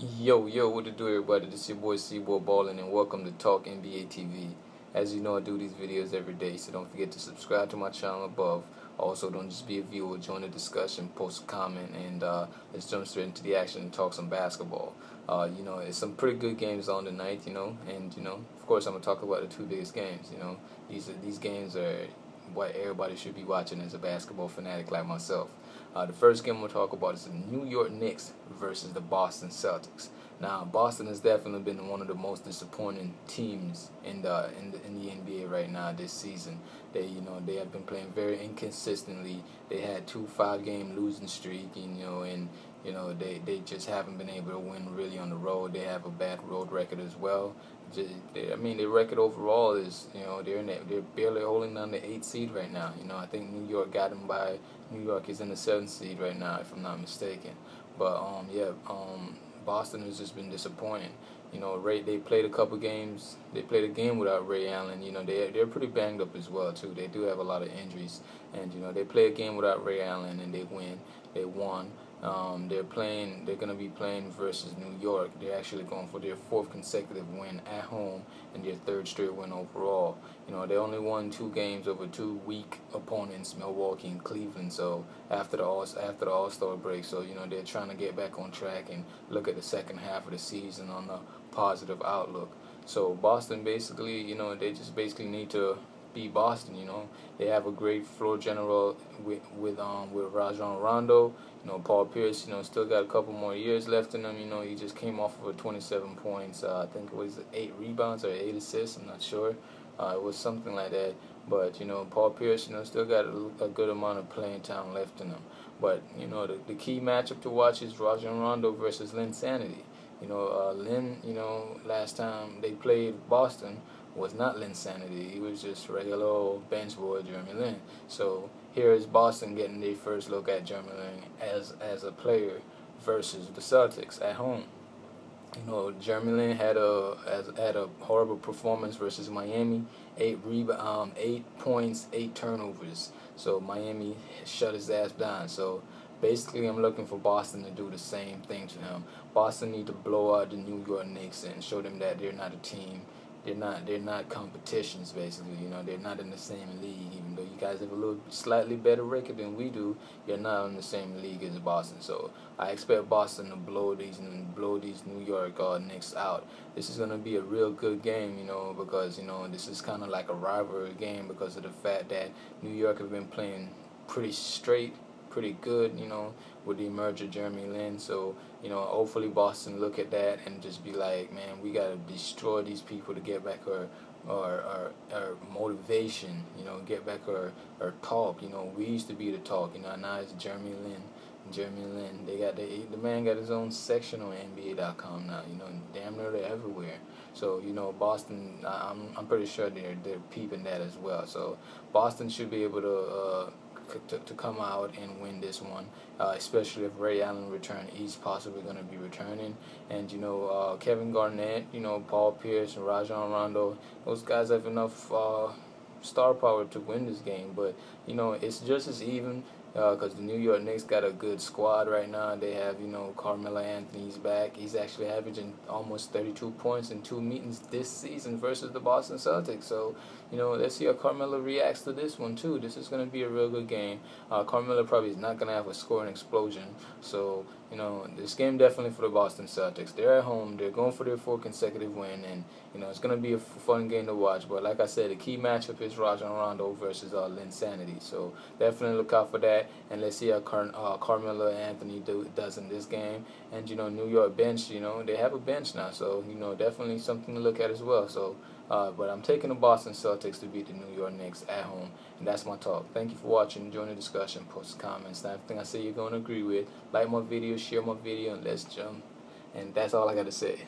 Yo, what to do, everybody? This is your boy C-Boy Ballin', and welcome to Talk NBA TV. As you know, I do these videos every day, so don't forget to subscribe to my channel above. Also, don't just be a viewer, join the discussion, post a comment, and let's jump straight into the action and talk some basketball. It's some pretty good games on tonight, and of course, I'm gonna talk about the two biggest games. These games are what everybody should be watching as a basketball fanatic like myself. The first game we'll talk about is the New York Knicks versus the Boston Celtics. Now, Boston has definitely been one of the most disappointing teams in the NBA right now this season. They have been playing very inconsistently. They had 2 5-game losing streak, and they just haven't been able to win really on the road. They have a bad road record as well. Their record overall is, they're barely holding down the 8th seed right now. I think New York got them by. New York is in the 7th seed right now, if I'm not mistaken. But Boston has just been disappointing. They played a couple games. They played a game without Ray Allen. They're pretty banged up as well too. They do have a lot of injuries, and they play a game without Ray Allen and they win. They won. They're gonna be playing versus New York. They're actually going for their 4th consecutive win at home and their 3rd straight win overall. They only won 2 games over 2 weak opponents, Milwaukee and Cleveland. So after the All-Star break, so they're trying to get back on track and look at the second half of the season on a positive outlook. So Boston basically, they just basically need to beat Boston. They have a great floor general with Rajon Rondo. Paul Pierce, still got a couple more years left in him. He just came off of a 27 points. I think it was 8 rebounds or 8 assists. I'm not sure. It was something like that. But Paul Pierce, still got a good amount of playing time left in him. But the key matchup to watch is Rajon Rondo versus Linsanity. Lin, last time they played Boston was not Linsanity. He was just regular old bench boy Jeremy Lin. So here is Boston getting their first look at Jeremy Lin as a player versus the Celtics at home. Jeremy Lin had a horrible performance versus Miami. 8 points, 8 turnovers. So Miami shut his ass down. So basically, I'm looking for Boston to do the same thing to him. Boston need to blow out the New York Knicks and show them that they're not a team. They're not competitions, basically. They're not in the same league. Even though you guys have a slightly better record than we do, you're not in the same league as Boston. So I expect Boston to blow these New York Knicks out. This is gonna be a real good game, because this is kind of like a rivalry game because of the fact that New York have been playing pretty good, with the emerge of Jeremy Lin. So, hopefully Boston look at that and just be like, man, we got to destroy these people to get back our motivation, get back our talk. We used to be the talk, now it's Jeremy Lin. The man got his own section on NBA.com now, damn near they're everywhere. So, Boston, I'm pretty sure they're peeping that as well. So, Boston should be able to come out and win this one, especially if Ray Allen return. He's possibly going to be returning, and Kevin Garnett, Paul Pierce, and Rajon Rondo. Those guys have enough star power to win this game, but it's just as even. Because the New York Knicks got a good squad right now. They have, Carmelo Anthony's back. He's actually averaging almost 32 points in 2 meetings this season versus the Boston Celtics. So, let's see how Carmelo reacts to this one, too. This is going to be a real good game. Carmelo probably is not going to have a scoring explosion. So, this game definitely for the Boston Celtics. They're at home. They're going for their 4th consecutive win. And, it's going to be a fun game to watch. But like I said, the key matchup is Rajon Rondo versus Linsanity. So, definitely look out for that. And let's see how Carmelo Anthony does in this game. And, New York bench, they have a bench now. So, definitely something to look at as well. So, but I'm taking the Boston Celtics to beat the New York Knicks at home. And that's my talk. Thank you for watching. Join the discussion. Post comments. Everything I say you're going to agree with. Like my video, share my video, and let's jump. And that's all I got to say.